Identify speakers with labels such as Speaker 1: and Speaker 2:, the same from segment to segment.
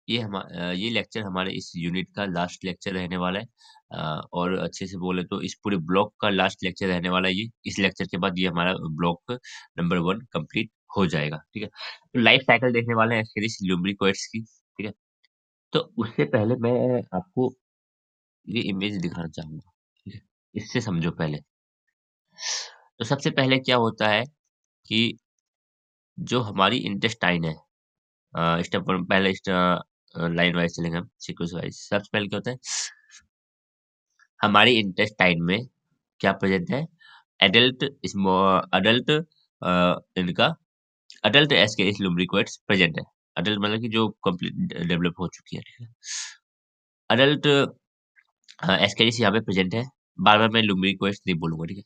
Speaker 1: ये लेक्चर हमारे इस यूनिट का लास्ट लेक्चर रहने वाला है। और अच्छे से बोले तो इस पूरे ब्लॉक का लास्ट लेक्चर रहने वाला है ये। इस लेक्चर के बाद ये हमारा ब्लॉक नंबर 1 कंप्लीट हो जाएगा, ठीक है? तो लाइफ साइकिल देखने वाले हैं एस्केरिस लुम्ब्रिकोइड्स की, ठीक है? तो उससे पहले मैं आपको ये इमेज दिखाना चाहूँगा, ठीक है? इससे समझो पहले। तो सबसे पहले क्या होता है कि जो हमारी इंटेस्टाइन है, स्टेप 1 पहले लाइन वाइज़ चलेंगे हम, सीक्वेंस वाइज़। सबसे पहले क्या होता है, हमारी इंटेस्टाइन में क्या प्रेजेंट है? एडल्ट स्मॉ अडल्ट इनका अडल्ट एस्केरिस लुम्ब्रिकोइड्स प्रेजेंट है। अडल्ट मतलब कि जो कंप्लीट डेवलप हो चुकी है, ठीक है? अडल्ट एस्केरिस यहाँ पे प्रेजेंट है। बार-बार मैं लुम्ब्रिकोइड्स नहीं बोलूँगा, ठीक है?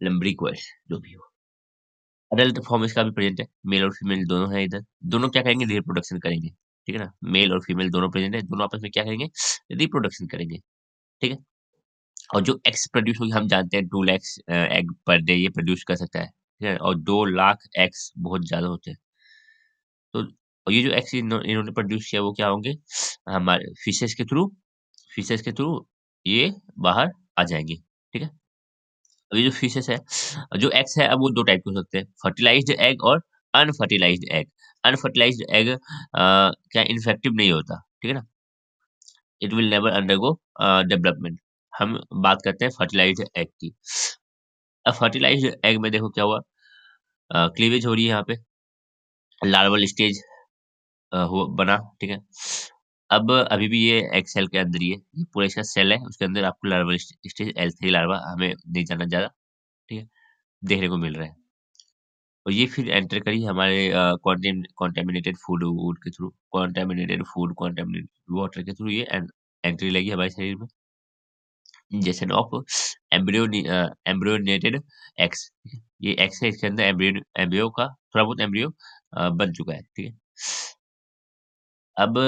Speaker 1: लम्ब्रिकोइड्स जो भी हो। अडल्ट फॉर्म इसका भी प्रेजेंट है। मेल और फीमेल दोनों हैं इधर। दोनों क्या करेंगे? रिप्रोडक्शन करेंगे, ठीक है ना? मेल और फीमेल दोनों प्रेजेंट है। दोनों आपस में क्या करेंगे? रिप्रोडक्शन करेंगे, ठीक है? और जो एग्स प्रोड्यूस होगी हम जानते हैं 2 लाख एग पर डे ये प्रोड्यूस कर सकता है, ठीक है? और 2 लाख एग्स बहुत ज़्यादा होते हैं। तो और ये जो एग्स इन्होंने प्रोड्यूस किया वो क्या होंगे? हमारे फिशेज़ के थ्रू ये बाहर आ जाएँगे, ठीक है? अब ये जो फिशेज़ है, जो एग्स है अब वो 2 टाइप के हो सकते हैं, फर्टिलाइज़्ड एग और अनफर्टिलाइज़्ड एग। अनफर्टिलाइज़्ड एग क्या इन्फेक्टिव नहीं होता, ठीक है ना? It will never undergo development. हम बात करते हैं फर्टिलाइज़्ड एग की। अब फर्टिलाइज़्ड एग में देखो क्या हुआ, क्लीवेज हो रही है यहाँ पे, लार्वल स्टेज हो बना, ठीक है? अब अभी भी ये एग सेल के अंदर ही है, ये पूरा इसका सेल है, उसके अंदर आपको लार्वल स्टेज L3 लार्वा हमें नहीं जानना ज़्यादा, ठीक है? देखने को मिल रहा है। और ये फिर एंटर करी हमारे कॉन्टेमिनेटेड फूड वूड के through, contaminated food, contaminated water के थ्रू ये एंट्री लगी हमारे शरीर में। इंजेक्शन ऑफ एम्ब्रियोनेटेड एग्स, ठीक है? ये एग्स है, इसके अंदर एम्ब्रियो का थोड़ा बहुत एम्ब्रियो बन चुका है, ठीक है? अब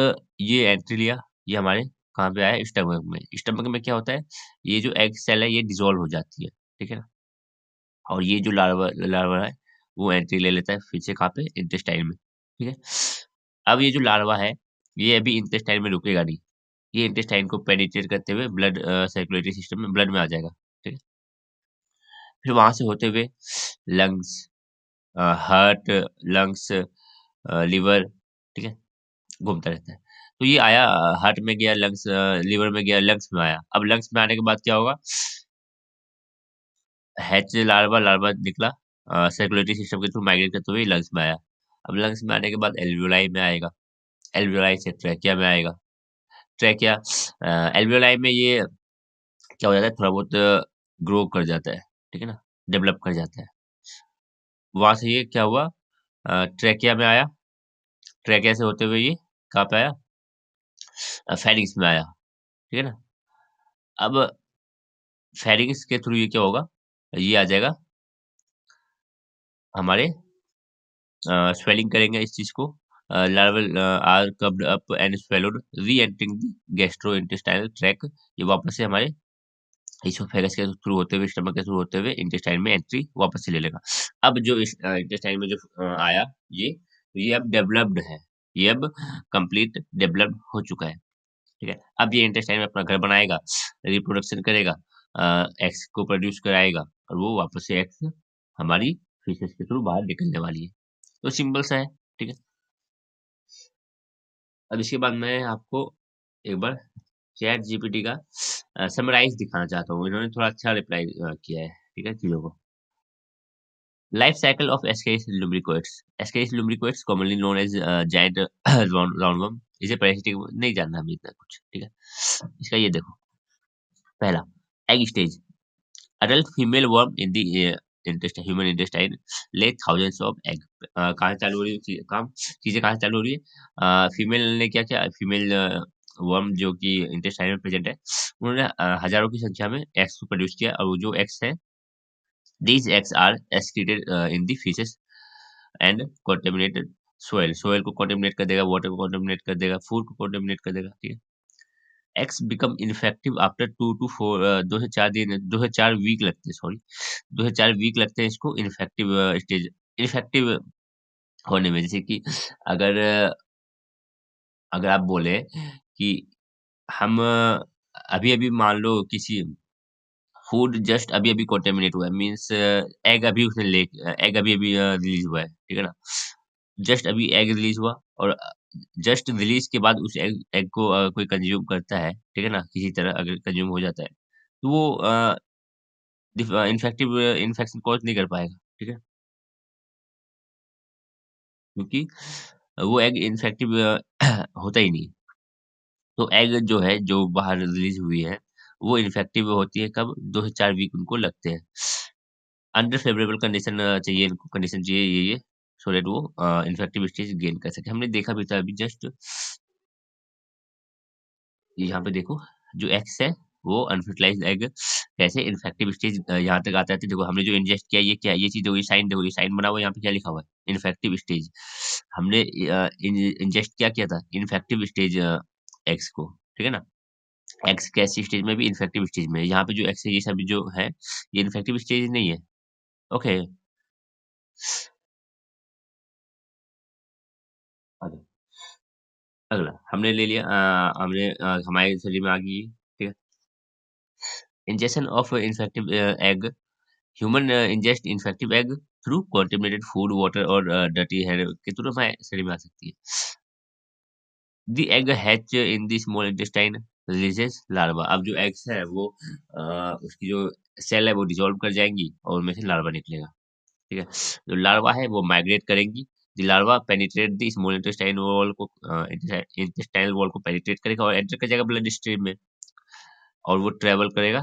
Speaker 1: ये एंट्री लिया, ये हमारे कहाँ पे आया? स्टमक में। स्टमक में क्या होता है? ये जो एग सेल है ये डिसॉल्व हो जाती है, ठीक है ना? और ये जो लार्वा लार्वा है, वो एंट्री ले लेता है फिर से कहाँ पे? इंटेस्टाइन में, ठीक है? अब ये जो लार्वा है, ये अभी इंटेस्टाइन में रुकेगा नहीं। ये इंटेस्टाइन को पेनिट्रेट करते हुए ब्लड सर्कुलेटरी सिस्टम में ब्लड में आ जाएगा, ठीक है? फिर वहाँ से होते हुए लंग्स, हार्ट, लंग्स, लिवर, ठीक है? घूमता रहता है। तो ये आया हार्ट में गया, लंग्स लिवर में गया, लंग्स में आया। अब लंग्स में आने के बाद क्या होगा? हैच लार्वा लार्वा निकला, सर्कुलेटरी सिस्टम के थ्रू माइग्रेट करते हुए लंग्स में आया। अब लंग्स में आने के बाद एल्वियोलाई में आएगा, एल्वियोलाई से ट्रैकिया में आएगा। ट्रैकिया एल्वियोलाई में ये क्या हो जाता है? थोड़ा बहुत ग्रो कर जाता है, ठीक है ना? डेवलप कर जाता है। वहाँ से ये क्या हुआ? ट्रैकिया में आया, ट्रैकिया से होते हुए ये कहाँ पे आया? फेरिंग्स में आया, ठीक है ना? अब फेरिंग्स के थ्रू ये क्या होगा? ये आ जाएगा हमारे स्वेलिंग करेंगे इस चीज़ को। Larval are curved up and swallowed re-entering the gastrointestinal tract. ये वापस से हमारे इसोफेगस के थ्रू होते हुए, स्टमक के थ्रू होते हुए इंटेस्टाइन में एंट्री वापस से ले लेगा। अब जो इस इंटेस्टाइन में जो आया ये अब डेवलप्ड है। ये अब कंप्लीट डेवलप्ड हो चुका है, ठीक है? अब ये इंटेस्टाइन में अपना घर बनाएगा, रिप्रोडक्शन करेगा, एग्स को प्रोड्यूस कराएगा और वो वापस से एग्स हमारी फीसेस के थ्रू बाहर निकलने वाली है। तो सिंपल सा है, ठीक है? अब इसके बाद मैं आपको एक बार चैट जीपीटी का समराइज़ दिखाना चाहता हूँ। इन्होंने थोड़ा अच्छा रिप्लाई किया है, ठीक है, चीज़ों को। Life cycle of Ascaris lumbricoides. Ascaris lumbricoides commonly known as giant roundworm. इसे पैरासिटिक नहीं जानना हमें इतना कुछ, ठीक है? इसका ये देखो, पहला egg stage. Adult female worm in the intestine, human intestine lay thousands of egg। कहाँ से चालू हो रही है काम? चीजें कहाँ से चालू हो रही है? फीमेल ने क्या किया? फीमेल वर्म जो कि इंटेस्टाइन में प्रेजेंट है, उन्होंने हजारों की संख्या में एग्स को प्रोड्यूस किया और वो जो एग्स है, these eggs are excreted in the feces and contaminated soil। Soil को contaminate कर देगा, वाटर को contaminate कर देगा, फूड को contaminate कर देगा, ठीक है? X become ineffective after 2 to 4 2 से 4 दिन, 2 से 4 वीक लगते हैं, सॉरी, 2 से 4 वीक लगते हैं इसको इनफेक्टिव स्टेज, इनफेक्टिव होने में। जैसे कि अगर अगर आप बोले कि हम अभी-अभी मान लो किसी फूड जस्ट अभी-अभी कंटामिनेट हुआ है मीन्स एग अभी उसने एग अभी-अभी रिलीज़ हुआ है, ठीक है ना? जस्ट अभी एग रिलीज़ हुआ और जस्ट रिलीज़ के बाद उस एग एग को कोई कंज़्यूम करता है, ठीक है ना? किसी तरह अगर कंज़्यूम हो जाता है, तो वो इन्फेक्शन कॉज़ नहीं कर पाएगा, ठीक है? क्योंकि वो एग इन्फेक्टिव होता ही नहीं। तो एग जो है, जो बाहर रिलीज़ हुई है, वो इन्फेक्टिव होती है कब? 2 से 4 वीक उनको लगते हैं। अंडर फेवरेबल कंडीशन चाहिए इनको कंडीशन चाहिए ये सो दैट वो इन्फेक्टिव स्टेज गेन कर सके। हमने देखा भी था अभी जस्ट यहाँ पे देखो जो एग्स है वो अनफर्टिलाइज्ड एग कैसे इन्फेक्टिव स्टेज यहाँ तक आता है। तो देखो हमने जो इंजेस्ट किया ये क्या है? ये चीज़ देखो ये साइन बना हुआ है यहाँ पे क्या लिखा हुआ है? Infective stage. हमने इंजेस्ट क्या किया था? इन्फेक्टिव स्टेज एग्स को, ठीक है ना? एग्स कैसी स्टेज में भी इन्फेक्टिव स्टेज में है। यहाँ पे जो एग्स है ये सब जो है ये इन्फेक्टिव स्टेज नहीं है। ओके। अगला हमने ले लिया हमारे शरीर में आ गई ये, ठीक है। Injection of infective egg human ingest infective egg through contaminated food water और डर्टी हेयर के थ्रू हमारे शरीर में आ सकती है। The egg hatch in the small intestine releases larva. अब जो एग्स है वो उसकी जो सेल है वो डिसॉल्व कर जाएंगी और उनमें से लार्वा निकलेगा, ठीक है। जो लार्वा है वो माइग्रेट करेंगी। The larva penetrate the small intestine wall को इंटेस्टाइनल वॉल को पेनिट्रेट करेगा और एंटर कर जाएगा ब्लड स्ट्रीम में और वो ट्रेवल करेगा,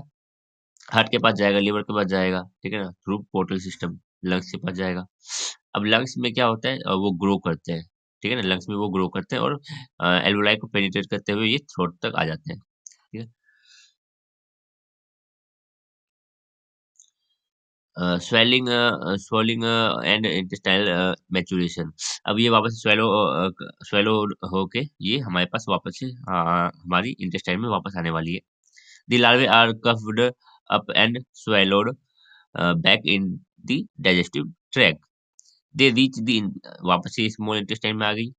Speaker 1: हार्ट के पास जाएगा, लिवर के पास जाएगा, ठीक है ना? थ्रू पोर्टल सिस्टम लंग्स के पास जाएगा। अब लंग्स में क्या होता है वो ग्रो करते हैं, ठीक है ना? लंग्स में वो ग्रो करते हैं और एल्वोलाई को पेनिट्रेट करते हुए ये थ्रोट तक आ जाते हैं, ठीक है? Swelling and intestinal maturation. अब ये वापस स्वेलो होके ये हमारे पास वापस से हमारी इंटेस्टाइन में वापस आने वाली है। The larvae are puffed up and swallowed back in the digestive tract. They reach the वापस से स्मॉल इंटेस्टाइन में आ गई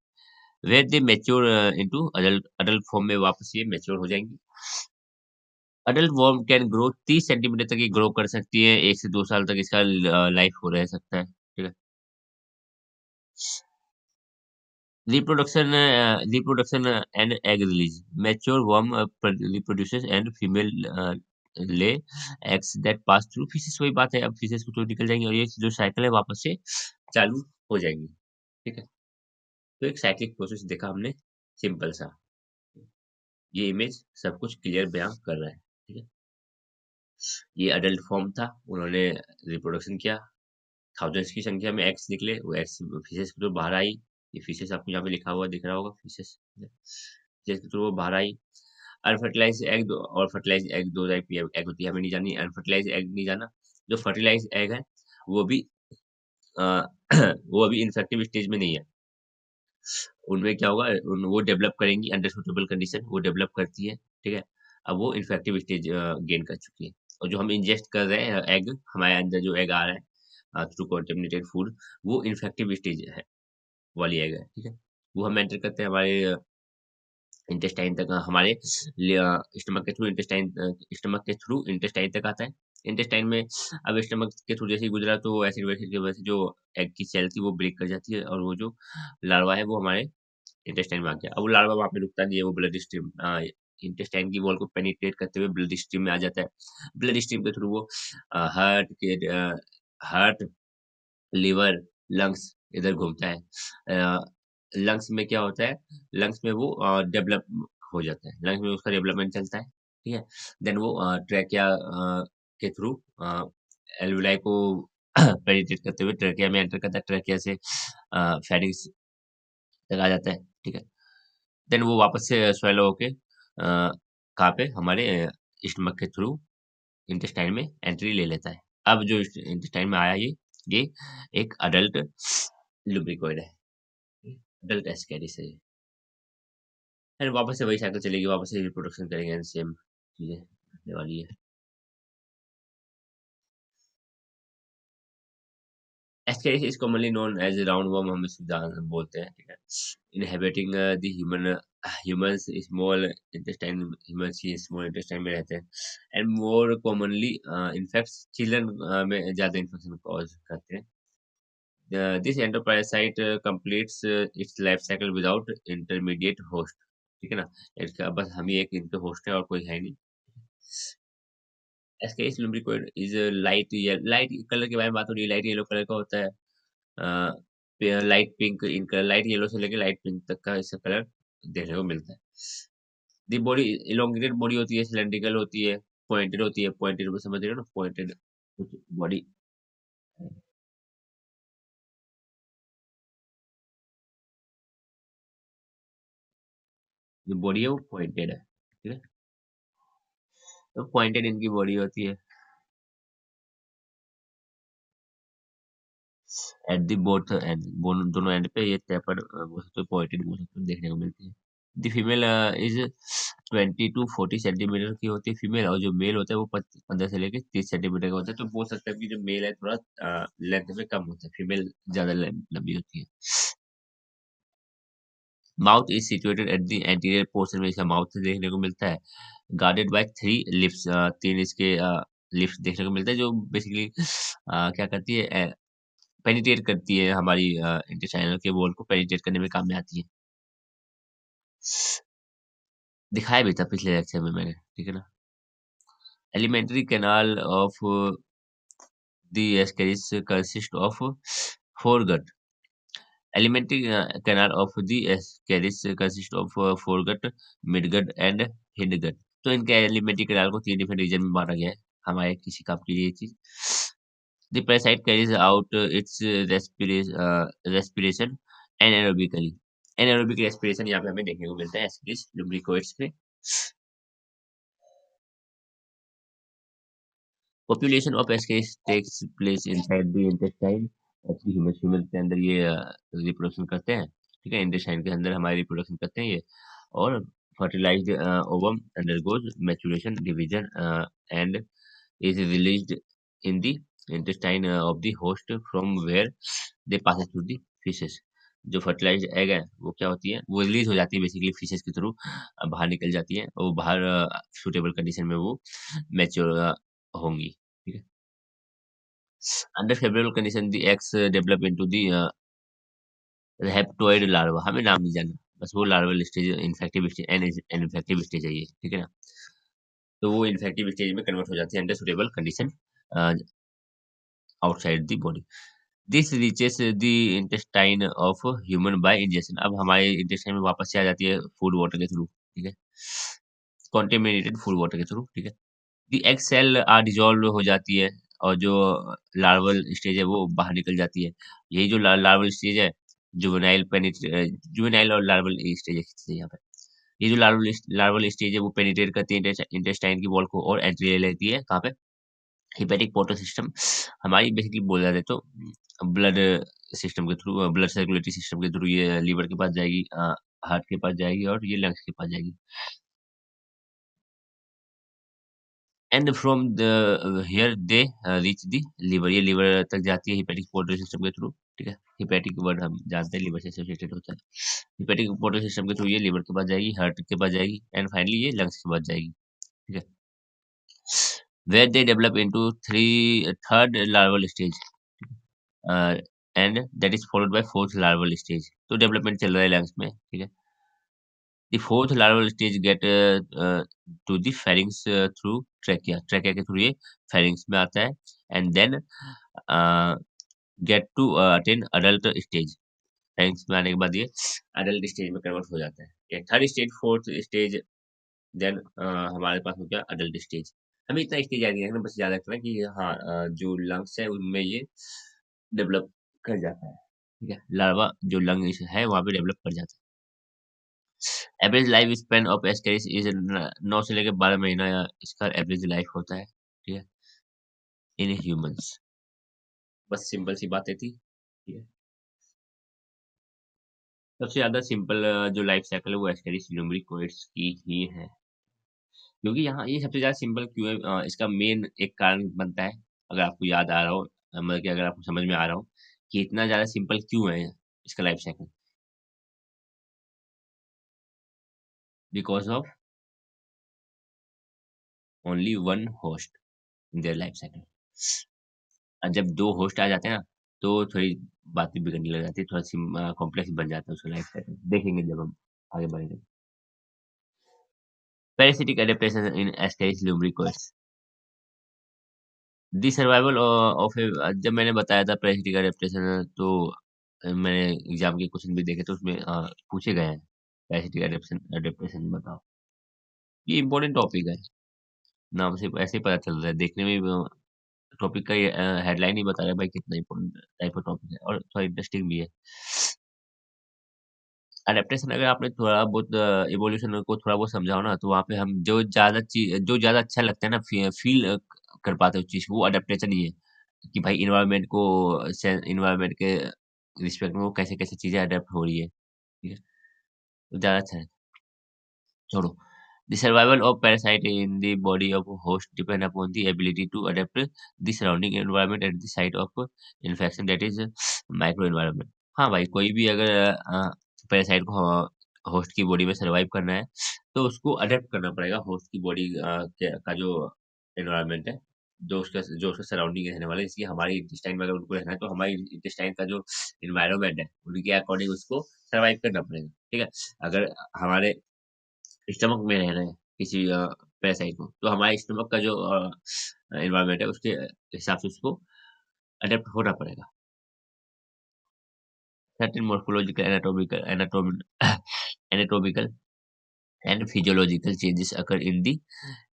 Speaker 1: where they mature into adult form में वापस ये मैच्योर हो जाएंगी। Adult worm can grow 30 centimetre तक ये ग्रो कर सकती है। 1 से 2 साल तक इसका लाइफ हो रह सकता है। ठीक है। Reproduction and egg release mature worm reproduces and female lay eggs that pass through fishes. वही बात है, अब फिशेस को तो निकल जाएंगे और ये जो साइकिल है वापस से चालू हो जाएंगी। ठीक है। तो एक साइक्लिक प्रोसेस देखा हमने, सिंपल सा। ये इमेज सब कुछ क्लियर बयां कर रहा है। ठीक है। ये अडल्ट फॉर्म था, उन्होंने रिप्रोडक्शन किया, थाउजेंड्स की संख्या में एग्स निकले, वो एग्स फिशेस के थ्रू बाहर आई। ये फिशेस आपको यहाँ पे लिखा हुआ दिख रहा होगा, फिशेस फिशेस के थ्रू वो बाहर आई। अनफर्टिलाइज्ड एग और फर्टिलाइज्ड एग दो टाइप की एग होती है, हमें नहीं जाननी। अनफर्टिलाइज्ड एग नहीं जाना। जो फर्टिलाइज्ड एग है वो भी अ, वो अभी इन्फेक्टिव स्टेज में नहीं है। उनमें क्या होगा, वो डेवलप करेंगी अंडर सुटेबल कंडीशन, वो डेवलप करती है, ठीक है। अब वो इन्फेक्टिव स्टेज गेन कर चुकी है और जो हम इंजेस्ट कर रहे हैं एग, हमारे अंदर जो एग आ रहा है थ्रू कंटेमिनेटेड फूड, वो इन्फेक्टिव स्टेज है वाली एग है, ठीक है। वो हम एंटर करते हैं हमारे इंटेस्टाइन तक, हमारे स्टमक के थ्रू स्टमक के थ्रू इंटेस्टाइन तक आता है। इंटेस्टाइन में अब स्टमक के थ्रू जैसे ही गुजरा तो एसिड वैसिड की वजह से जो एग की सेल थी वो ब्रेक कर जाती है और वो जो लार्वा है वो हमारे इंटेस्टाइन में आ गया। अब वो लार्वा वहाँ पे रुकता नहीं है, वो ब्लड स्ट्रीम इंटेस्टाइन की वॉल को पेनिट्रेट करते हुए ब्लड स्ट्रीम में आ जाता है। ब्लड स्ट्रीम के थ्रू वो हार्ट, लिवर, लंग्स इधर घूमता है। लंग्स में क्या होता है, लंग्स में वो डेवलप हो जाता है, लंग्स में उसका डेवलपमेंट चलता है, ठीक है। देन वो ट्रैकिया के थ्रू एल्विलाई को पेनिट्रेट करते हुए ट्रैकिया में एंटर करता है, ट्रैकिया से फेरिंग्स तक आ जाता है, ठीक है। देन वो वापस से स्वेलो होके कहाँ पे हमारे स्टमक के थ्रू इंटेस्टाइन में एंट्री ले लेता है। अब जो इंटेस्टाइन में आया ये एक अडल्ट लुब्रिकोइड है, अडल्ट एस्केरिस है ये। फिर वापस से वही साइकिल चलेगी, वापस से रिप्रोडक्शन करेंगे एंड सेम चीजें होने वाली है। Ascaris is commonly known as roundworm, हम इसको बोलते हैं, ठीक है। Inhabiting the humans small intestine, humans की स्मॉल इंटेस्टाइन में रहते हैं and more commonly infect children में ज्यादा इन्फेक्शन कॉज करते हैं। This endoparasite completes its life cycle without intermediate host, ठीक है ना। इसका बस हम ही एक इनके होस्ट है और कोई है नहीं। Ascaris lumbricoid is light, light colour के बारे में बात हो रही है, लाइट येलो कलर का होता है। Light pink in colour, light yellow से लेके लाइट पिंक तक का इसका कलर देखने को मिलता है। दी बॉडी इलोंगेटेड बॉडी होती है, सिलेंड्रिकल होती है, पॉइंटेड होती है, पॉइंटेड में समझ रहे हो ना, पॉइंटेड बॉडी। जो बॉडी है वो पॉइंटेड है, ठीक है। तो पॉइंटेड इनकी बॉडी होती है। एट दी बोथ एंड, दोनों एंड पे ये टेपर्ड बोल सकते हो, पॉइंटेड बोल सकते हो, देखने को मिलती है। The female is 20 to 40 centimetre की होती है फीमेल, और जो मेल होता है वो 15 से लेके 30 सेंटीमीटर का होता है। तो बोल सकते हैं कि जो मेल है थोड़ा लेंथ में कम होता है, फीमेल ज्यादा लंबी होती है। Mouth is situated at the anterior portion में, इसका माउथ देखने को मिलता है। गार्डेड बाय 3 लिप्स, तीन इसके लिप्स देखने को मिलता है, जो बेसिकली क्या करती है, पेनिट्रेट करती है हमारी इंटेस्टाइनल के वॉल को पेनिट्रेट करने में काम में आती है। दिखाया भी था पिछले लेक्चर में मैंने, ठीक है ना। Alimentary canal of the Ascaris consist of foregut. Alimentary canal of the Ascaris consist of foregut, midgut and hindgut. तो इनके एलिमेंट्री कैनाल को 3 डिफरेंट रीजन में बांटा गया है, हमारे किसी काम के लिए ये चीज। The parasite carries out its respiration anaerobically. Anaerobic respiration यहाँ पे हमें देखने को मिलता है एस्केरिस लुम्ब्रिकोइड्स पे। Population of Ascaris takes place inside the intestine of the human, human के अंदर ये रिप्रोडक्शन करते हैं, ठीक है। इंटेस्टाइन के अंदर हमारे रिप्रोडक्शन करते हैं ये। और fertilized ovum undergoes maturation division and is released in the intestine of the host from where they passes through the feces। जो फर्टिलाइज्ड एग है वो क्या होती है, वो रिलीज हो जाती है बेसिकली फीसेस के थ्रू, बाहर निकल जाती है, और वो बाहर सुटेबल कंडीशन में वो मैच्योर होंगी, ठीक है। Under favourable condition the eggs develop into दी हेप्टोइड लार्वा, हमें नाम नहीं जानना, बस वो larval stage, infective stage, infective stage है ये, ठीक है ना। तो वो इन्फेक्टिव स्टेज में कन्वर्ट हो जाती है under suitable condition outside the body. This reaches the intestine of human bye injection, अब हमारे इंटेस्टाइन में वापस से आ जाती है फूड वाटर के थ्रू, ठीक है, कॉन्टेमिनेटेड फूड वाटर के थ्रू, ठीक है। The egg cell are dissolve हो जाती है, और जो लार्वल स्टेज है वो बाहर निकल जाती है। यही जो लार्वल स्टेज है, जुवेनाइल और लार्वल स्टेज है यहाँ पे। ये जो लार्वल स्टेज है वो पेनिट्रेट करती है इंटेस्टाइन की वॉल को और एंट्री ले लेती है कहाँ पे, हिपेटिक पोर्टल सिस्टम, हमारी बेसिकली बोला जाए तो ब्लड सिस्टम के थ्रू, ब्लड सर्कुलेटरी सिस्टम के थ्रू ये लीवर के पास जाएगी, हार्ट के पास जाएगी और ये लंग्स के पास जाएगी। And from the here they reach the liver, ये लीवर तक जाती है हिपेटिक पोर्टल सिस्टम के थ्रू, ठीक है। हिपेटिक वर्ड हम जानते हैं लीवर से एसोसिएटेड होता है। हिपेटिक पोर्टल सिस्टम के थ्रू ये लीवर के पास जाएगी, हार्ट के पास जाएगी एंड फाइनली ये लंग्स के पास जाएगी, ठीक है। where they develop into third larval stage, and that is followed by fourth larval stage। तो डेवलपमेंट चल रहा है लंग्स में, ठीक है। The fourth larval stage get to the pharynx through trachea, trachea के थ्रू ये pharynx में आता है and then uh, get to attain adult stage। pharynx में आने के बाद ये adult stage में कन्वर्ट हो जाता है। ये third stage, fourth stage, then हमारे पास हो गया अडल्ट स्टेज। हमें इतना स्टेज याद नहीं रखना, बस याद रखना कि हाँ जो लंग्स है उनमें ये डेवलप कर जाता है, ठीक है। लार्वा जो लंग है वहां पे डेवलप कर जाता है। Average life span of Ascaris is 9 से लेकर 12 महीना इसका एवरेज लाइफ होता है, ठीक है, इन ह्यूमंस। बस सिंपल सी बातें थी, ठीक है। सबसे ज्यादा सिंपल जो लाइफ साइकिल है वो एस्केरिस ल्यूम्ब्रिकोइड्स की ही है, क्योंकि यहाँ ये सबसे ज्यादा सिंपल क्यों है, इसका मेन एक कारण बनता है, अगर आपको याद आ रहा हो, मतलब कि अगर आपको समझ में आ रहा हो, कि इतना ज़्यादा सिंपल क्यों है इसका life cycle? Because of only one host in their life cycle. जब 2 होस्ट आ जाते हैं ना, तो थोड़ी बातें बिगड़ने लग जाती है, थोड़ा-सी कॉम्प्लेक्स बन जाता है उसका लाइफ साइकिल। देखेंगे जब हम आगे बढ़ेंगे। Parasitic adaptation in Ascaris lumbricoides. The survival of जब मैंने बताया था पैरासिटिक एडाप्टेशन तो मैंने एग्ज़ाम के क्वेश्चन भी देखे तो उसमें पूछे गए हैं। पैरासिटिक एडाप्टेशन बताओ। ये इम्पोर्टेंट टॉपिक है। नाम से ऐसे ही पता चल रहा है। देखने में भी टॉपिक का ये हेडलाइन ही बता रहा है भाई कितना इम्पोर्टेंट टाइप का टॉपिक है और थोड़ा इंटरेस्टिंग भी है। एडेप्टेशन अगर आपने थोड़ा बहुत इवोल्यूशन को थोड़ा बहुत समझा हो ना, तो वहाँ पे हम जो ज़्यादा अच्छा लगता है ना फ़ील कर पाते हैं उस चीज़ को, वो एडेप्टेशन ही है। कि भाई एनवायरनमेंट के रिस्पेक्ट में वो कैसे-कैसे चीज़ें अडॉप्ट हो रही है, ठीक है? तो ज़्यादा अच्छा है। छोड़ो। The survival of parasite in the body of a host depend upon the ability to adapt the surrounding environment at the site of infection that is microenvironment। हाँ भाई, कोई भी अगर पैरासाइट को होस्ट की बॉडी में सर्वाइव करना है, तो उसको अडॉप्ट करना पड़ेगा होस्ट की बॉडी का जो एनवायरनमेंट है, जो उसका सराउंडिंग रहने वाला है। इसलिए हमारी इंटेस्टाइन में अगर उनको रहना है, तो हमारी इंटेस्टाइन का जो एनवायरनमेंट है, उनके अकॉर्डिंग उसको सर्वाइव करना पड़ेगा, ठीक है? अगर हमारे स्टमक में रह रहे हैं किसी पैरासाइट को, तो हमारे स्टमक का जो एनवायरनमेंट है उसके हिसाब से उसको अडॉप्ट होना पड़ेगा। Certain morphological, anatomical and physiological changes occur in the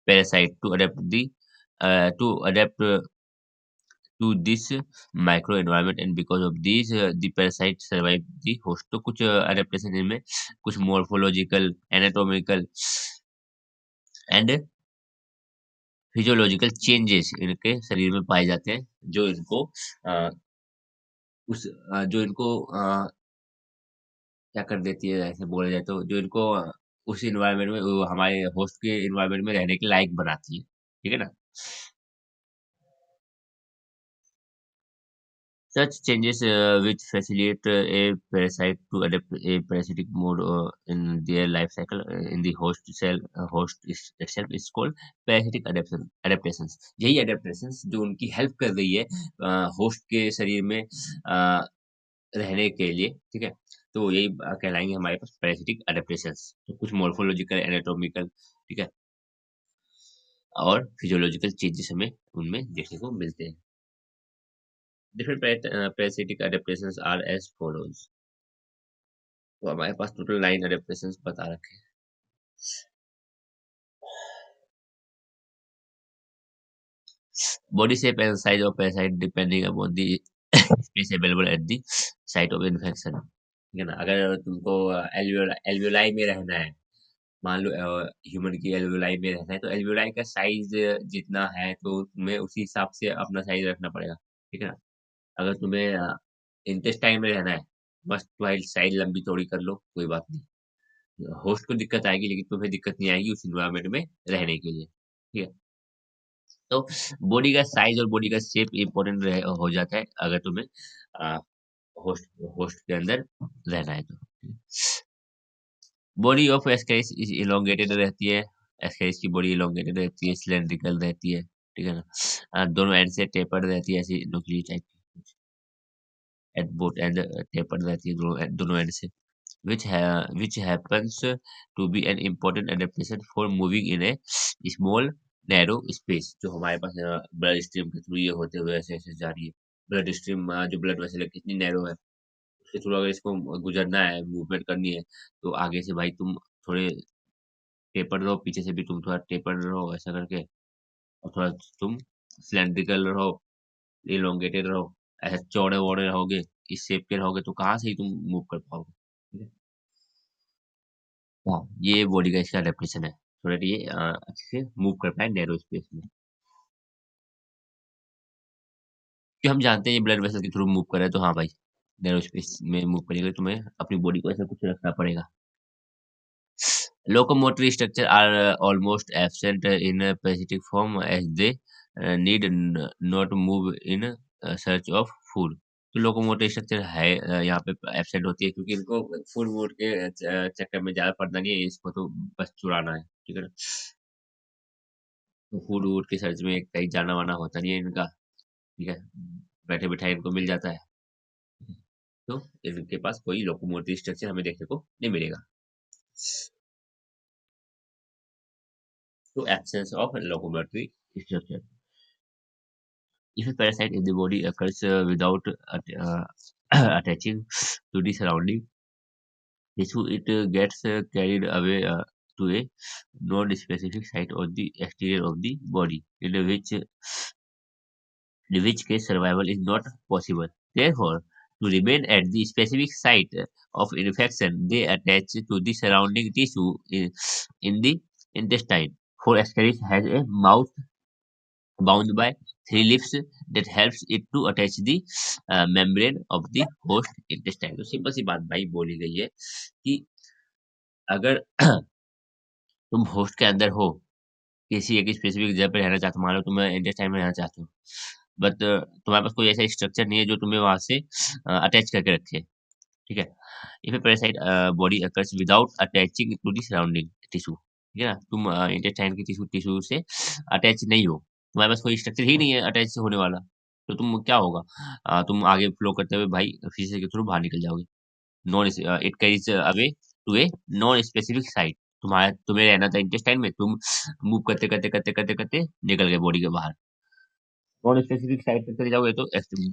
Speaker 1: parasite to adapt to this microenvironment and because of these the parasite survive the host। तो कुछ adaptation इनमें कुछ morphological, anatomical and physiological changes इनके शरीर में पाए जाते हैं जो इनको अ, जो इनको क्या कर देती है ऐसे बोला जाए तो जो इनको उस एनवायरनमेंट में हमारे होस्ट के एनवायरनमेंट में रहने के लायक बनाती है ठीक है ना। Such changes which facilitate a parasite to adapt a parasitic mode in their life cycle in the itself is called parasitic adaptations। यही adaptations जो उनकी हेल्प कर रही है होस्ट के शरीर में रहने के लिए ठीक है। तो यही कहलाएंगे हमारे पास पैरासिटिक अडेप्टेशंस। तो कुछ मॉर्फोलॉजिकल एनाटॉमिकल ठीक है और फिजियोलॉजिकल चेंजेस हमें उनमें देखने को मिलते हैं। Different parasitic adaptations are as follows। तो हमारे पास टोटल 9 adaptations बता रखे हैं। Body shape and size of parasite depending upon the space available at the site of infection। ठीक है ना। अगर तुमको एल्वियोलाई में रहना है, मान लो ह्यूमन की एल्वियोलाई में रहना है, तो एल्वियोलाई का साइज जितना है तो तुम्हें उसी हिसाब से अपना साइज रखना पड़ेगा। ठीक है ना। अगर तुम्हें इंटेस्टाइन में रहना है, बस तुम्हारी साइज लंबी चौड़ी कर लो, कोई बात नहीं। होस्ट को दिक्कत आएगी लेकिन तुम्हें दिक्कत नहीं आएगी उस एनवायरनमेंट में रहने के लिए, ठीक है? तो बॉडी का साइज़ और बॉडी का शेप इम्पोर्टेंट हो जाता है अगर तुम्हें अ, होस्ट होस्ट के अंदर रहना है तो। Body of Ascaris is elongated रहती है, एस्केरिस की बॉडी इलॉन्गेटेड रहती है, सिलिंड्रिकल रहती है, ठीक है ना? दोनों एंड से टेपर्ड रहती है ऐसी नुकीली टाइप की, एट बोथ एंड टेपर्ड रहती है दोनों एंड से। Which happens to be an important adaptation for moving in a small narrow space। जो हमारे पास ब्लड स्ट्रीम के थ्रू ये होते हुए ऐसे ऐसे जा रही है। ब्लड स्ट्रीम जो ब्लड वेसल है कितनी नैरो है, उसके थ्रू अगर इसको गुजरना है, मूवमेंट करनी है, तो आगे से भाई तुम थोड़े टेपर्ड रहो, पीछे से भी तुम थोड़ा टेपर्ड रहो ऐसा करके और थोड़ा तुम सिलेंड्रिकल रहो, इलोंगेटेड रहो। ऐसे चौड़े-वौड़े रहोगे, इस शेप के रहोगे तो कहाँ से ही तुम मूव कर पाओगे। ठीक है? हाँ, ये बॉडी का इसका एडेप्टेशन है, सो दैट ये अच्छे से मूव कर पाए नैरो स्पेस में। कि हम जानते हैं ये ब्लड वेसल के थ्रू मूव कर रहा है, तो हाँ भाई, नैरो स्पेस में मूव करेगा तो तुम्हें अपनी बॉडी को ऐसा कुछ रखना पड़ेगा। Locomotory structure are almost absent in parasitic form as they need not move in search of food. तो लोकोमोटिव स्ट्रक्चर है यहाँ पे एब्सेंट होती है क्योंकि इनको फूड वूड के चक्कर में ज़्यादा पड़ना नहीं है, इसको तो बस चुराना है, ठीक है ना? तो फूड वूड के सर्च में कहीं जाना-वाना होता नहीं है इनका, ठीक है? बैठे-बिठाए इनको मिल जाता है, तो इनके पास कोई लोकोमोटिव स्ट्रक्चर हमें देखने को नहीं मिलेगा। तो absence of locomotive structure. If a parasite in the body occurs without attaching to the surrounding tissue, it gets carried away to a non-specific site on the exterior of the body, in which case survival is not possible. Therefore, to remain at the specific site of infection, they attach to the surrounding tissue in the intestine. For Ascaris has a mouth bound by three leaves that helps it to attach the membrane of the host intestine. तो simple सी बात भाई बोली गई है कि अगर तुम host के अंदर हो, किसी एक स्पेसिफिक जगह पे रहना चाहते हो, मान लो तुम इंटेस्टाइन में रहना चाहते हो, बट तुम्हारे पास कोई ऐसा स्ट्रक्चर नहीं है जो तुम्हें वहां से अटैच करके रखे, ठीक है? If a parasite body occurs without attaching to the surrounding tissue, ठीक है ना? तुम इंटेस्टाइन की टिश्यू टिश्यू से अटैच नहीं हो, तुम्हारे पास कोई स्ट्रक्चर ही नहीं है अटैच होने वाला, तो तुम क्या होगा? तुम आगे फ्लो करते हुए भाई फिशर के थ्रू बाहर निकल जाओगे। Non it carries away to a non specific site. तुम्हें रहना था इंटेस्टाइन में, तुम मूव करते करते करते करते करते निकल गए बॉडी के बाहर। नॉन स्पेसिफिक साइट पे चले जाओगे तो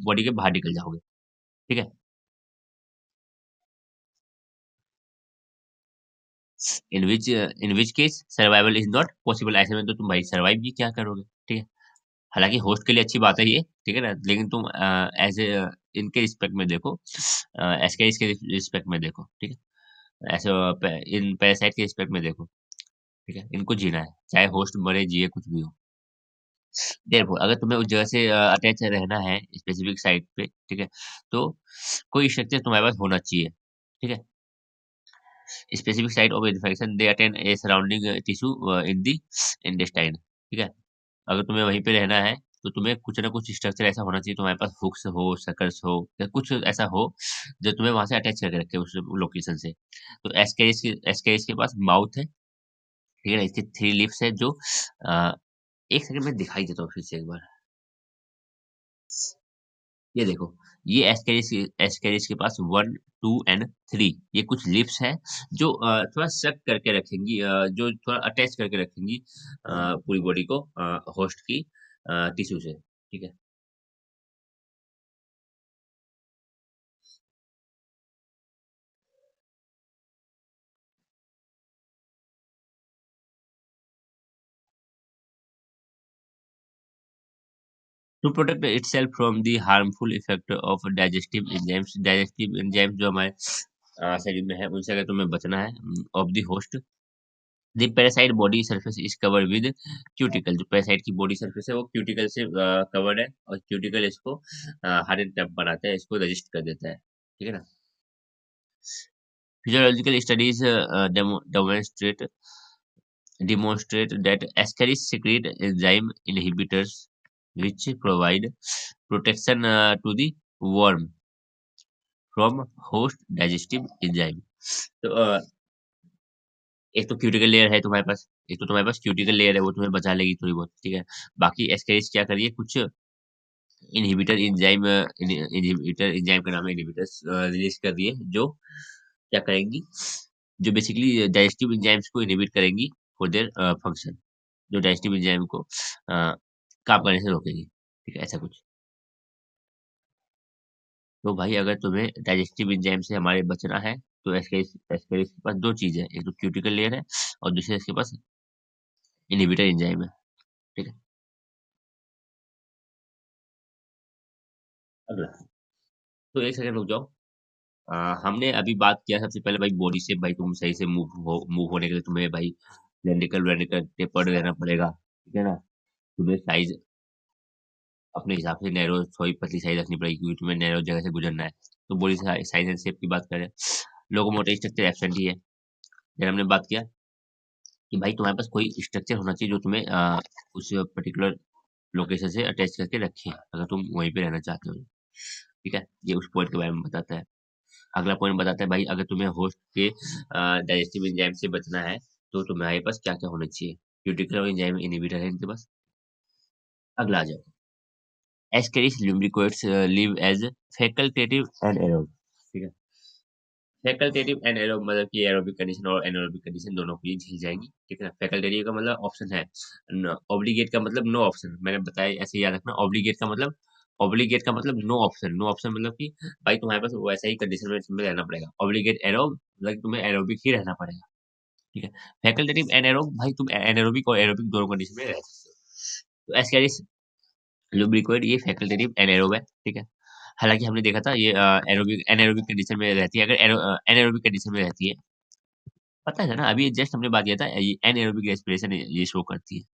Speaker 1: बॉडी के बाहर निकल जाओगे, ठीक है? In which case survival is not possible. ऐसे में तो तुम भाई सर्वाइव भी क्या करोगे, ठीक है? हालांकि होस्ट के लिए अच्छी बात है ये, ठीक है ना? लेकिन तुम एज ए इनके रिस्पेक्ट में देखो, एसकेरिस के रिस्पेक्ट में देखो, ठीक है? ऐसे इन पैरासाइट के रिस्पेक्ट में देखो, ठीक है? इनको जीना है, चाहे होस्ट मरे जिए कुछ भी हो। देयरफॉर अगर तुम्हें उस जगह से अटैच रहना है स्पेसिफिक साइट पे, ठीक है? तो कोई स्ट्रक्चर तुम्हारे पास होना चाहिए, ठीक है? Specific site of infection they attain A surrounding tissue in the intestine, ठीक है? अगर तुम्हें वहीं पे रहना है, तो तुम्हें कुछ ना कुछ स्ट्रक्चर ऐसा होना चाहिए, तुम्हारे पास हुक्स हो, सकर्स हो या कुछ ऐसा हो, जो तुम्हें वहाँ से अटैच करके रखे उस लोकेशन से। तो एस्केरिस के पास माउथ है, ठीक है ना? इसके 3 लिप्स है जो अ, एक सेकंड में दिखाई देता हूँ फिर से एक बार। ये देखो, ये एस्केरिस के पास 1, 2 एंड 3 ये कुछ लिप्स हैं जो थोड़ा सक करके रखेंगी, जो थोड़ा अटैच करके रखेंगी पूरी बॉडी को होस्ट की टिश्यू से, ठीक है? To protect itself from the harmful effect of digestive enzymes जो हमारे शरीर में है, उनसे अगर तुम्हें बचना है of the host, the parasite body surface is covered with cuticle. जो पैरासाइट की बॉडी सरफेस है वो क्यूटिकल से कवर्ड है, और क्यूटिकल इसको हार्ड एंड टफ बनाता है, इसको रजिस्ट कर देता है, ठीक है ना? Physiological studies demonstrate that ascaris secrete enzyme inhibitors which provide protection to the worm from host digestive enzyme। तो एक तो क्यूटिकल लेयर है तुम्हारे पास, एक तो तुम्हारे पास क्यूटिकल लेयर है, वो तुम्हें बचा लेगी थोड़ी बहुत, ठीक है? बाकी एस्केरिस क्या करिए, कुछ इनहिबिटर एंजाइम का नाम है इनहिबिटर्स, रिलीज कर दिए, जो क्या करेंगी, जो बेसिकली डाइजेस्टिव एंजाइम्स को इनहिबिट करेंगी फॉर देयर फंक्शन, जो डाइजेस्टिव एंजाइम को काम करने से रोकेगी, ठीक है? ऐसा कुछ। तो भाई अगर तुम्हें डाइजेस्टिव एंजाइम से हमारे बचना है, तो एस्केरिस के पास दो चीज है, एक तो क्यूटिकल लेयर है और दूसरे इसके पास इनहिबिटर एंजाइम है, ठीक है? अगला, तो एक सेकंड रुक जाओ। हमने अभी बात किया सबसे पहले भाई बॉडी से, भाई तुम सही से मूव होने के लिए तुम्हें भाई वेंट्रिकल वेंट्रिकल टेपर्ड रहना पड़ेगा, ठीक है ना? तुम्हें साइज अपने हिसाब से नैरो, थोड़ी पतली साइज रखनी पड़ेगी क्योंकि तुम्हें नैरो जगह से गुजरना है। तो बॉडी साइज एंड शेप की बात करें, लोकोमोटिव स्ट्रक्चर एब्सेंट ही है। फिर हमने बात किया कि भाई तुम्हारे पास कोई स्ट्रक्चर होना चाहिए जो तुम्हें उस पर्टिकुलर लोकेशन से अटैच करके रखे, अगर तुम वहीं पे रहना चाहते हो। ठीक है, ये उस पॉइंट के बारे में बताता है। अगला पॉइंट बताता है भाई अगर तुम्हें होस्ट के डाइजेस्टिव एंजाइम से बचना है तो तुम्हारे पास क्या क्या होना चाहिए। क्यूटिकल और एंजाइम इनहिबिटर है इनके पास। अगला आ जाओ। Ascaris lubricoids live as facultative anaerobe। ठीक है, फैकल्टेटिव एंड एरोब मतलब कि एरोबिक कंडीशन और एनारोबिक कंडीशन दोनों को ये झेल जाएंगी। ठीक है, फैकल्टेटिव का मतलब ऑप्शन है, ऑब्लिगेट का मतलब नो ऑप्शन, मैंने बताया ऐसे याद रखना। ऑब्लिगेट का मतलब नो ऑप्शन, नो ऑप्शन मतलब कि भाई तुम्हारे पास वैसा ही कंडीशन में तुम्हें रहना पड़ेगा। ऑब्लिगेट एरोब मतलब कि तुम्हें एरोबिक ही रहना पड़ेगा। ठीक है, फैकल्टेटिव एंड एरोब भाई तुम एनारोबिक और एरोबिक दोनों कंडीशन में रह सकते हो। तो एस्केरिस लुब्रिकोइड ये फैकल्टेटिव एनाएरोब है। ठीक है, हालांकि हमने देखा था ये एरोबिक एनाएरोबिक कंडीशन में रहती है। अगर एनाएरोबिक कंडीशन में रहती है, पता है ना, अभी जस्ट हमने बात किया था, ये एनाएरोबिक रेस्पिरेशन ये शो करती है।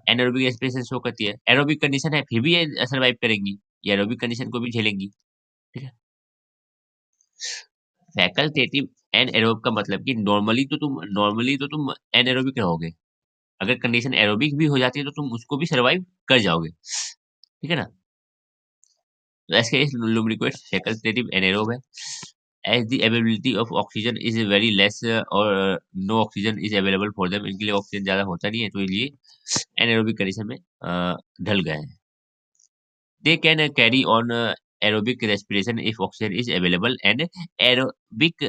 Speaker 1: एनाएरोबिक रेस्पिरेशन शो करती है, एरोबिक कंडीशन है फिर भी ये सर्वाइव करेंगी, ये एरोबिक कंडीशन को भी झेलेंगी। ठीक है, फैकल्टेटिव एनाएरोब का मतलब कि नॉर्मली तो तुम एनाएरोबिक रहोगे, अगर कंडीशन एरोबिक भी हो जाती है तो तुम उसको भी सर्वाइव कर जाओगे। ठीक है ना, तो ऐसे इस lubricates facultative anaerobe है। As the availability of oxygen is very less और no oxygen is available for them, इनके लिए ऑक्सीजन ज्यादा होता नहीं है तो ये anaerobic कंडीशन में ढल गए हैं। They can carry on aerobic respiration if oxygen is available and anaerobic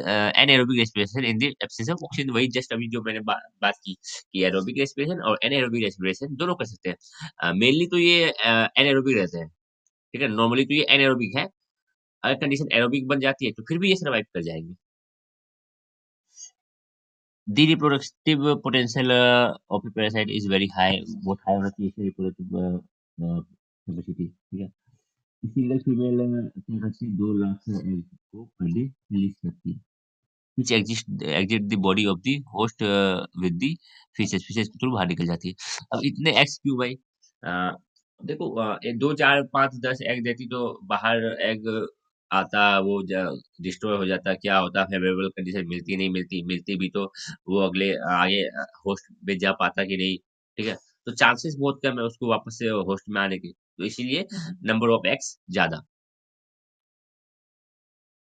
Speaker 1: respiration in the absence of oxygen। वही जस्ट अभी जो मैंने बात की कि एरोबिक रेस्पिरेशन और एनाएरोबिक रेस्पिरेशन दोनों कर सकते हैं। मेनली तो ये एनाएरोबिक रहते हैं। ठीक है, नॉर्मली तो ये एनाएरोबिक है, अगर कंडीशन एरोबिक बन जाती है तो फिर भी ये सर्वाइव कर जाएंगे। The reproductive potential of parasite is very high, बहुत हाई होना चाहिए इसकी रिप्रोडक्टिव कैपेसिटी। ठीक है, सिंगल फीमेल क्या करती है, 2 लाख एग को पर डे रिलीज करती है, which exit the body of the host with the feces के थ्रू बाहर निकल जाती है। अब इतने एग्स क्यों भाई? देखो, 2 4 5 10 एग देती तो बाहर एग आता, वो डिस्ट्रॉय हो जाता, क्या होता, फेवरेबल कंडीशन मिलती नहीं मिलती, मिलती भी तो वो अगले आगे होस्ट में जा पाता कि नहीं। ठीक है, तो चांसेस बहुत कम है उसको वापस से होस्ट में आने के, तो इसीलिए नंबर ऑफ एग्स ज्यादा।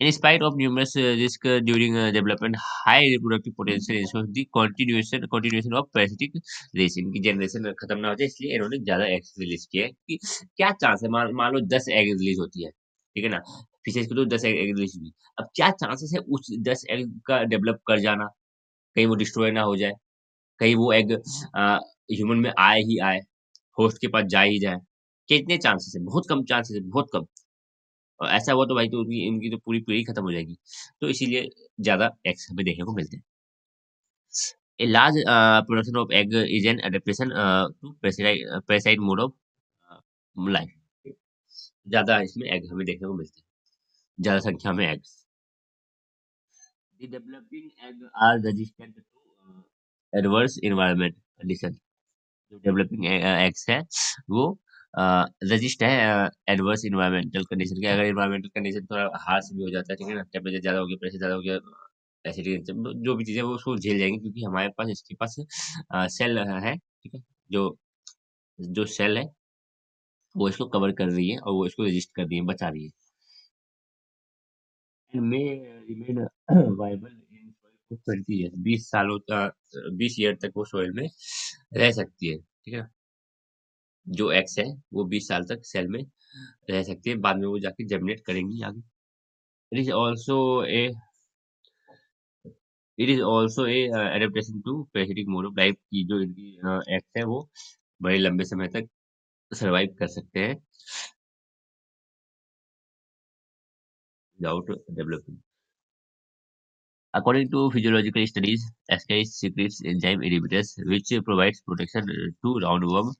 Speaker 1: In spite of numerous risks during development, high reproductive potential ensures the continuation of parasitic race। इनकी जनरेशन खत्म ना हो जाए इसलिए इन्होंने ज्यादा एग्स रिलीज किए हैं कि क्या चांस है, मान लो 10 एग रिलीज होती है। ठीक है ना, फिशेज की तो 10 एग रिलीज हुई, अब क्या चांसेस है उस 10 एग का डेवलप कर जाना, कहीं वो डिस्ट्रॉय ना हो जाए, कहीं वो एग ह्यूमन में आए ही आए, होस्ट के पास जा ही जाए, कितने चांसेस है, बहुत कम चांसेस है, बहुत कम। और ऐसा हुआ तो भाई तो उनकी इनकी तो पूरी पीढ़ी खत्म हो जाएगी, तो इसीलिए ज्यादा एग्स हमें देखने को मिलते हैं। A large production of egg is an adaptation to parasite mode of life। ज्यादा इसमें एग हमें देखने को मिलते हैं, ज्यादा संख्या में eggs. The developing egg are resistant to adverse environment condition। जो डेवलपिंग एग्स है वो रजिस्ट है एडवर्स इन्वायरमेंटल कंडीशन के। अगर इन्वायरमेंटल कंडीशन थोड़ा हार्श भी हो जाता है, ठीक है ना, टेम्परेचर ज्यादा हो गया, प्रेशर ज्यादा हो गया, एसिडिक जो भी चीजें वो उसको झेल जाएंगी, क्योंकि हमारे पास इसके पास सेल है। ठीक है, जो जो सेल है वो इसको कवर कर रही है और वो इसको रजिस्ट कर रही है, बचा रही है। मे remain viable in soil for 20 year, 20 सालों 20 ईयर तक वो सॉइल में रह सकती है। ठीक है, जो एक्स है वो 20 साल तक सेल में रह सकती है, बाद में वो जाके जर्मिनेट करेंगी आगे। It is also a it is also a adaptation to parasitic mode of life की, जो इनकी एक्स है वो बड़े लंबे समय तक सर्वाइव कर सकते हैं without developing. According to physiological studies, ascaris secretes enzyme inhibitors which provides protection to roundworm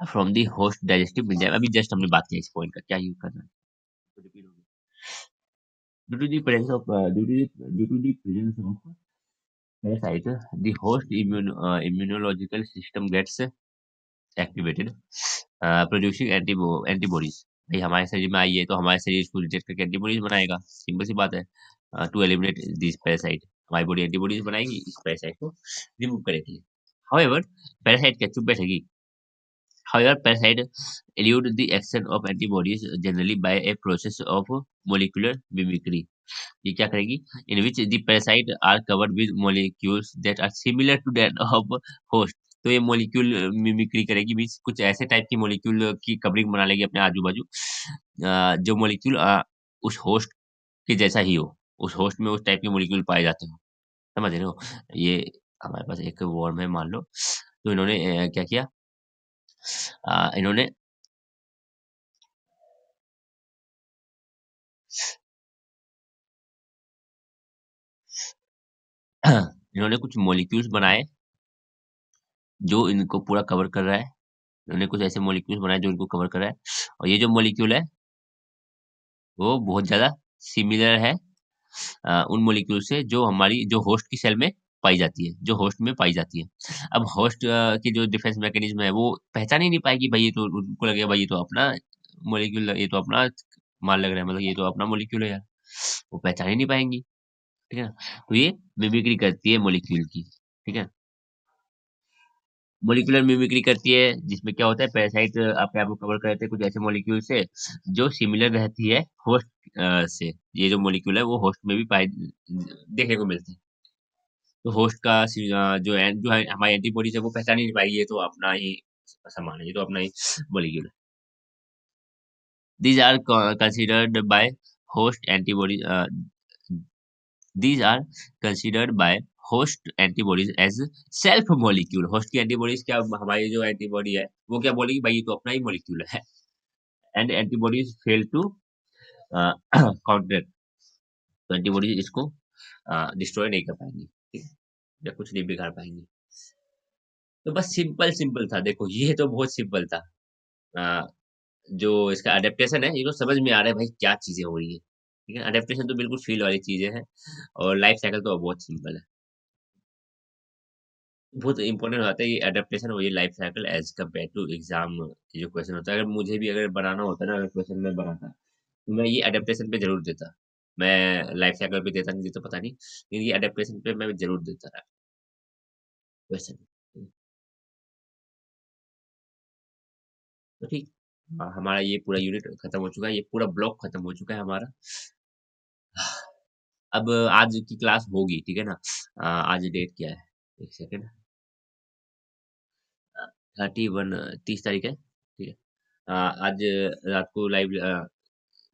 Speaker 1: from the host digestive enzyme। अभी जस्ट हमने बात किया इस पॉइंट का, क्या यूज करना है तो रिपीट हो गया। Due to the presence of parasite, the host immunological system gets activated, producing antibodies। भाई हमारे शरीर में आई है तो हमारे शरीर इसको डिटेक्ट करके एंटीबॉडीज बनाएगा, सिंपल सी बात है। टू एलिमिनेट दिस पैरासाइट, हमारी बॉडी एंटीबॉडीज बनाएगी इस पैरासाइट को रिमूव करने के लिए। हाउएवर पैरासाइट क्या चुप बैठेगी? However, parasites elude the action of antibodies generally by a process of molecular mimicry. ये क्या करेगी? In which the parasite are covered with molecules that are similar to that of host. तो ये molecule mimicry करेगी, means कुछ ऐसे type की molecule की कवरिंग बना लेगी अपने आजू-बाजू, जो मॉलिक्यूल उस होस्ट के जैसा ही हो, उस होस्ट में उस टाइप के मॉलिक्यूल पाए जाते हो। समझ रहे हो? ये हमारे पास एक वर्म है मान लो, तो इन्होंने क्या किया, इन्होंने इन्होंने कुछ मॉलिक्यूल्स बनाए जो इनको पूरा कवर कर रहा है। इन्होंने कुछ ऐसे मॉलिक्यूल्स बनाए जो इनको कवर कर रहा है, और ये जो मॉलिक्यूल है वो बहुत ज़्यादा सिमिलर है उन मॉलिक्यूल से जो हमारी जो होस्ट की सेल में पाई जाती है, जो होस्ट में पाई जाती है। अब होस्ट की जो डिफेंस मैकेनिज़्म है वो पहचान ही नहीं पाएगी, भाई ये तो, उनको लगेगा भाई ये तो अपना मॉलिक्यूल, ये तो अपना माल लग रहा है, मतलब ये तो अपना मॉलिक्यूल है यार। वो पहचान ही नहीं पाएँगी, ठीक है ना? तो ये मिमिक्री करती है मॉलिक्यूल की, ठीक है? मॉलिक्यूलर मिमिक्री करती है, जिसमें क्या होता है, पैरासाइट अपने आप को कवर कर लेते हैं कुछ ऐसे मॉलिक्यूल से जो सिमिलर रहती है होस्ट से। ये जो मॉलिक्यूल है वो होस्ट में भी पाए देखने को मिलते हैं। तो होस्ट का जो है हमारी एंटीबॉडीज़ है वो पहचान ही नहीं पाएगी, ये तो अपना ही सामान है, ये तो अपना ही मॉलिक्यूल है। These are considered by host antibodies. These are considered by host antibodies as self molecule. Host की एंटीबॉडीज क्या, हमारी जो एंटीबॉडी है वो क्या बोलेगी, भाई ये तो अपना ही मॉलिक्यूल है, and antibodies fail to counter. तो एंटीबॉडीज इसको डिस्ट्रॉय नहीं कर पाएंगी, ठीक है, या कुछ नहीं बिगाड़ पाएंगी। तो बस सिंपल सिंपल था, देखो ये तो बहुत सिंपल था। अ, जो इसका अडेप्टेशन है ये तो समझ में आ रहा है भाई क्या चीजें हो रही है, ठीक है, अडेप्टेशन तो बिल्कुल फील वाली चीजें हैं, और लाइफ साइकिल तो बहुत सिंपल है। बहुत इम्पोर्टेंट हो जाता है ये एडेप्टेशन और ये life cycle as compare to exam के जो क्वेश्चन होता है। अगर मुझे भी अगर बनाना होता ना, अगर क्वेश्चन में बनाता तो मैं ये एडेप्टेशन पे जरूर देता। मैं लाइफ साइकिल पे देता नहीं देता पता नहीं, लेकिन ये एडेप्टेशन पे मैं जरूर देता क्वेश्चन। तो ठीक, हमारा ये पूरा यूनिट खत्म हो चुका है, ये पूरा ब्लॉक खत्म हो चुका है हमारा। अब आज की क्लास होगी, ठीक है ना? आज डेट क्या है, एक सेकेंड, 31, 30 तारीख है, ठीक है। आज रात को लाइव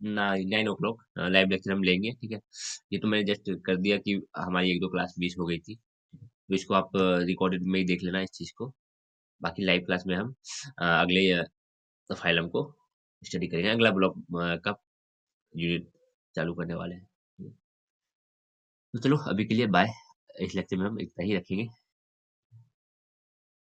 Speaker 1: 9 o'clock लाइव लेक्चर हम लेंगे, ठीक है। ये तो मैंने जस्ट कर दिया कि हमारी एक दो क्लास मिस हो गई थी, तो इसको आप रिकॉर्डेड में ही देख लेना इस चीज़ को। बाकी लाइव क्लास में हम अगले फाइलम को स्टडी करेंगे, अगला ब्लॉक का यूनिट चालू करने वाले हैं। तो चलो अभी के लिए बाय। इस लेक्चर में हम इतना ही रखेंगे।